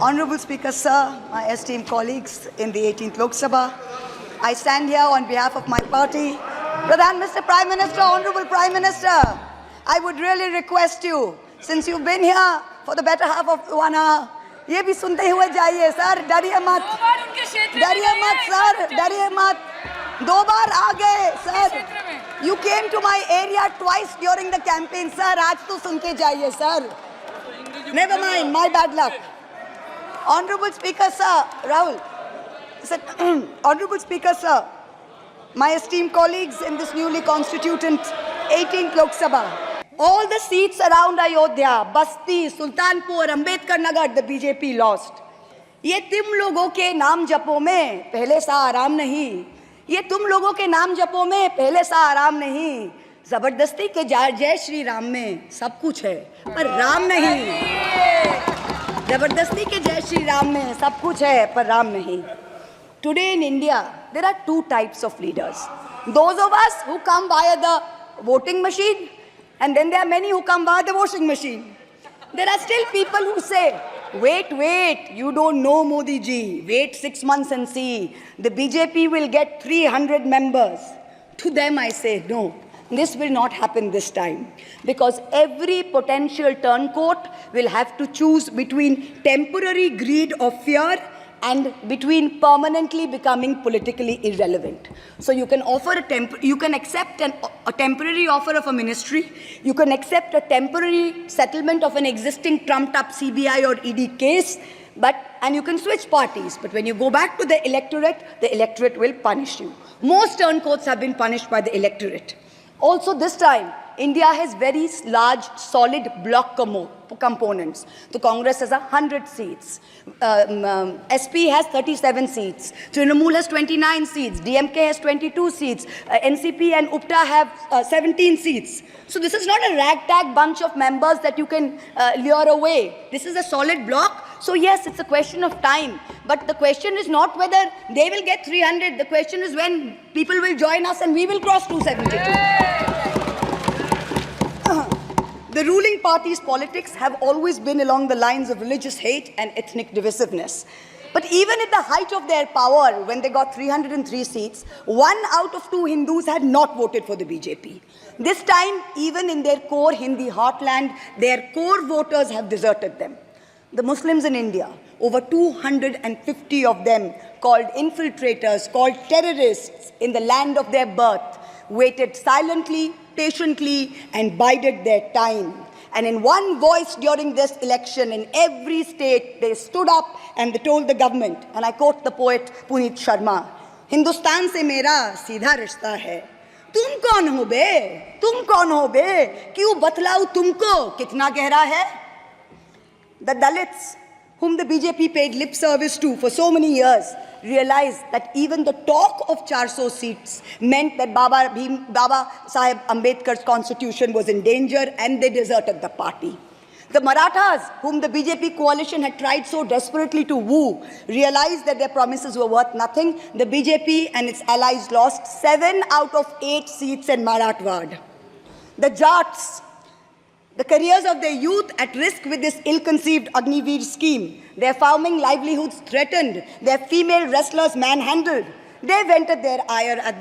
Honorable Speaker, sir, my esteemed colleagues in the 18th Lok Sabha, I stand here on behalf of my party. Pradhan, Mr. Prime Minister, Honorable Prime Minister, I would really request you, since you've been here for the better half of 1 hour, ये भी सुनते हुए जाइए sir, डरिए मत sir, डरिए मत, 2 बार आ गए sir. You came to my area twice during the campaign, sir. आज तो सुन के जाइए sir. Never mind, my bad luck. Honorable Speaker, sir, Rahul. Honorable Speaker, sir, my esteemed colleagues in this newly constituted 18th Lok Sabha, all the seats around Ayodhya, Basti, Sultanpur, Ambedkar Nagar, the BJP lost. ये तुम लोगों के नाम जपों में पहले सा आराम नहीं. ये तुम लोगों के नाम जपों में पहले सा आराम नहीं. जबरदस्ती के जय श्री राम में सब कुछ है पर राम नहीं. जबरदस्ती के जय श्री राम में सब कुछ है पर राम नहीं. Today in India, there are 2 types of leaders. Those of us who come via the voting machine, and then there are many who come via the washing machine. There are still people who say, wait, you don't know Modi ji. Wait 6 months and see. The BJP will get 300 members. To them I say, no, this will not happen this time. Because every potential turncoat will have to choose between temporary greed or fear and between permanently becoming politically irrelevant. So you can offer you can accept a temporary offer of a ministry, you can accept a temporary settlement of an existing trumped-up CBI or ED case, and you can switch parties. But when you go back to the electorate will punish you. Most turncoats have been punished by the electorate. Also this time, India has very large, solid block components. The Congress has 100 seats. SP has 37 seats. Trinamool has 29 seats. DMK has 22 seats. NCP and UPTA have 17 seats. So this is not a ragtag bunch of members that you can lure away. This is a solid block. So yes, it's a question of time. But the question is not whether they will get 300. The question is when people will join us and we will cross 272. The ruling party's politics have always been along the lines of religious hate and ethnic divisiveness. But even at the height of their power, when they got 303 seats, 1 out of 2 Hindus had not voted for the BJP. This time, even in their core Hindi heartland, their core voters have deserted them. The Muslims in India, over 250 of them called infiltrators, called terrorists in the land of their birth, waited silently, patiently, and bided their time. And in one voice during this election, in every state, they stood up and they told the government, and I quote the poet Puneet Sharma, "Hindustan se mera seedha rishta hai. तुम कौन हो बे? तुम कौन हो बे? क्यों बतलाऊं तुमको कितना गहरा है?" The Dalits, whom the BJP paid lip service to for so many years, realized that even the talk of 400 seats meant that Baba Sahib Ambedkar's constitution was in danger, and they deserted the party. The Marathas, whom the BJP coalition had tried so desperately to woo, realized that their promises were worth nothing. The BJP and its allies lost 7 out of 8 seats in Marathwad. The Jats, the careers of their youth at risk with this ill-conceived Agniveer scheme, their farming livelihoods threatened, their female wrestlers manhandled. They vented their ire at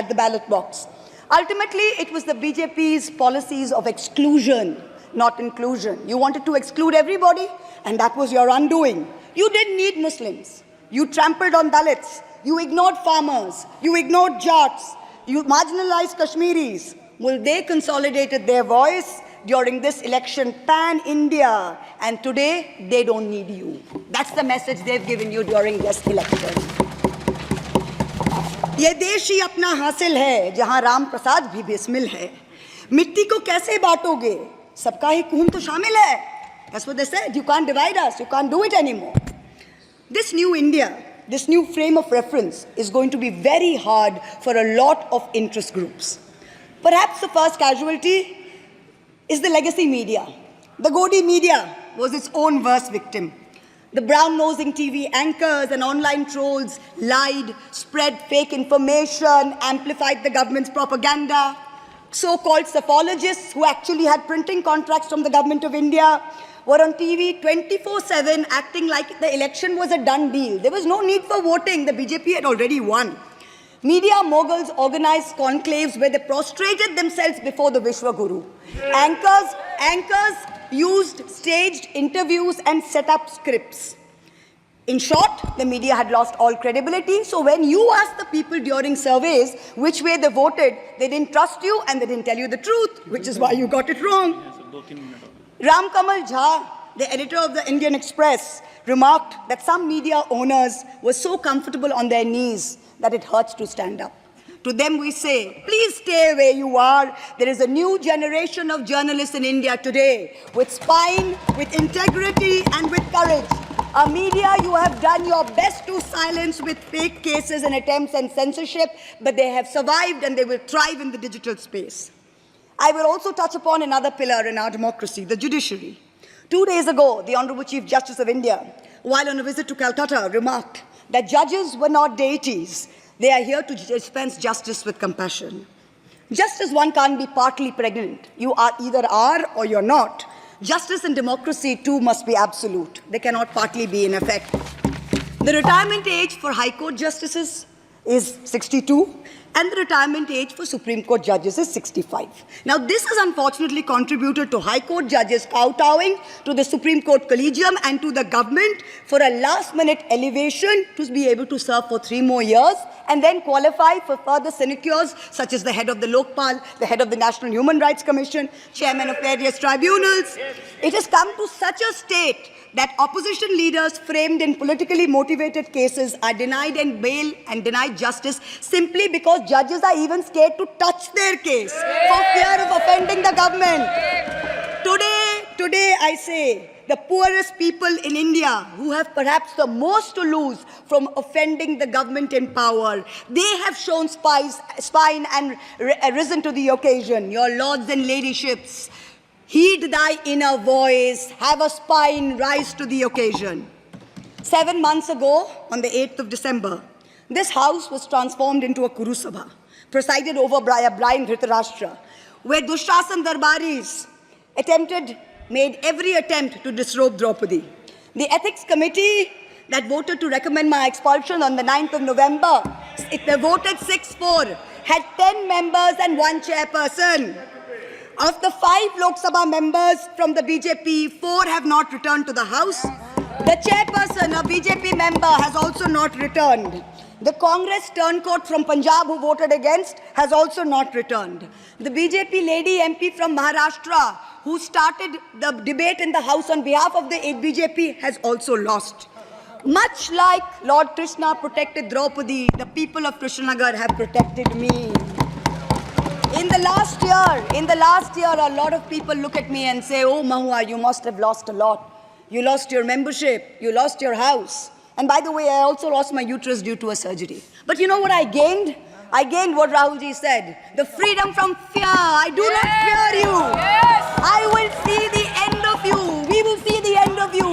the ballot box. Ultimately, it was the BJP's policies of exclusion, not inclusion. You wanted to exclude everybody, and that was your undoing. You didn't need Muslims. You trampled on Dalits. You ignored farmers. You ignored Jats. You marginalized Kashmiris. Well, they consolidated their voice during this election pan-India, and today they don't need you. That's the message they've given you during this election. ये देश ही अपना हासिल है जहां राम प्रसाद भी बिस्मिल है. मिट्टी को कैसे बांटोगे? सबका ही खून तो शामिल है. That's what they said. You can't divide us. You can't do it anymore. This new India, this new frame of reference is going to be very hard for a lot of interest groups. Perhaps the first casualty is the legacy media. The Godi media was its own worst victim. The brown-nosing TV anchors and online trolls lied, spread fake information, amplified the government's propaganda. So-called psephologists who actually had printing contracts from the government of India were on TV 24/7 acting like the election was a done deal. There was no need for voting. The BJP had already won. Media moguls organized conclaves where they prostrated themselves before the Vishwaguru. Anchors used staged interviews and set up scripts. In short, the media had lost all credibility. So when you asked the people during surveys which way they voted, they didn't trust you and they didn't tell you the truth, which is why you got it wrong. Ram Kamal Jha, the editor of the Indian Express, remarked that some media owners were so comfortable on their knees that it hurts to stand up. To them we say, please stay where you are. There is a new generation of journalists in India today with spine, with integrity and with courage. A media you have done your best to silence with fake cases and attempts and censorship, but they have survived and they will thrive in the digital space. I will also touch upon another pillar in our democracy, the judiciary. 2 days ago, the Honorable Chief Justice of India, while on a visit to Calcutta, remarked that judges were not deities. They are here to dispense justice with compassion. Just as one can't be partly pregnant, you either are or you're not. Justice and democracy too must be absolute. They cannot partly be in effect. The retirement age for High Court justices is 62, and the retirement age for Supreme Court judges is 65. Now, this has unfortunately contributed to High Court judges kowtowing to the Supreme Court Collegium and to the government for a last-minute elevation to be able to serve for 3 more years and then qualify for further sinecures, such as the head of the Lokpal, the head of the National Human Rights Commission, chairman of various tribunals. It has come to such a state that opposition leaders framed in politically motivated cases are denied and bail and denied justice simply because judges are even scared to touch their case for fear of offending the government. Today I say, the poorest people in India who have perhaps the most to lose from offending the government in power, they have shown spine and risen to the occasion. Your lords and ladyships, heed thy inner voice, have a spine, rise to the occasion. 7 months ago, on the 8th of December, this house was transformed into a Kuru Sabha, presided over by a blind Dhritarashtra, where Dushrasan Darbaris made every attempt to disrobe Draupadi. The ethics committee that voted to recommend my expulsion on the 9th of November, they voted 6-4, had 10 members and 1 chairperson. Of the 5 Lok Sabha members from the BJP, 4 have not returned to the House. The chairperson, a BJP member, has also not returned. The Congress turncoat from Punjab who voted against has also not returned. The BJP lady MP from Maharashtra who started the debate in the House on behalf of the BJP has also lost. Much like Lord Krishna protected Draupadi, the people of Krishnanagar have protected me. In the last year, a lot of people look at me and say, oh, Mahua, you must have lost a lot. You lost your membership, you lost your house. And by the way, I also lost my uterus due to a surgery. But you know what I gained? I gained what Rahulji said, the freedom from fear. I do not fear you. I will see the end of you. We will see the end of you.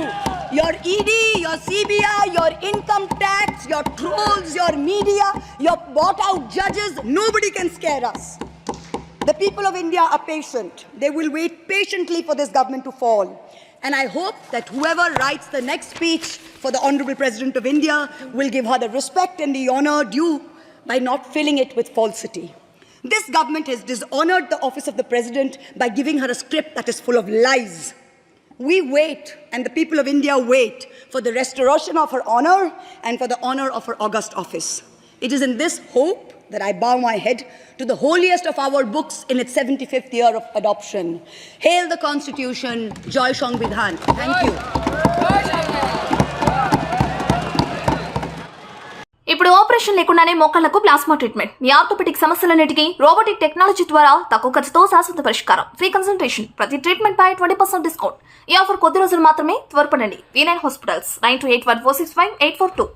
Your ED, your CBI, your income tax, your trolls, your media, your bought-out judges, nobody can scare us. The people of India are patient. They will wait patiently for this government to fall. And I hope that whoever writes the next speech for the Honorable President of India will give her the respect and the honor due by not filling it with falsity. This government has dishonored the office of the President by giving her a script that is full of lies. We wait, and the people of India wait, for the restoration of her honor and for the honor of her august office. It is in this hope that I bow my head to the holiest of our books in its 75th year of adoption. Hail the Constitution, Joy Sangvidhan. Thank you. ఇప్పుడు operation లేకుండానే మోకాళ్లకు plasma treatment, మీ orthopaedic సమస్యలన్నిటికీ robotic technology ద్వారా తక్కువ ఖర్చుతో శాశ్వత పరిష్కారం, free consultation, ప్రతి treatment పై 20% discount. ఈ ఆఫర్ కొద్ది రోజులు మాత్రమే, త్వరపడండి. V9 hospitals 9281465842.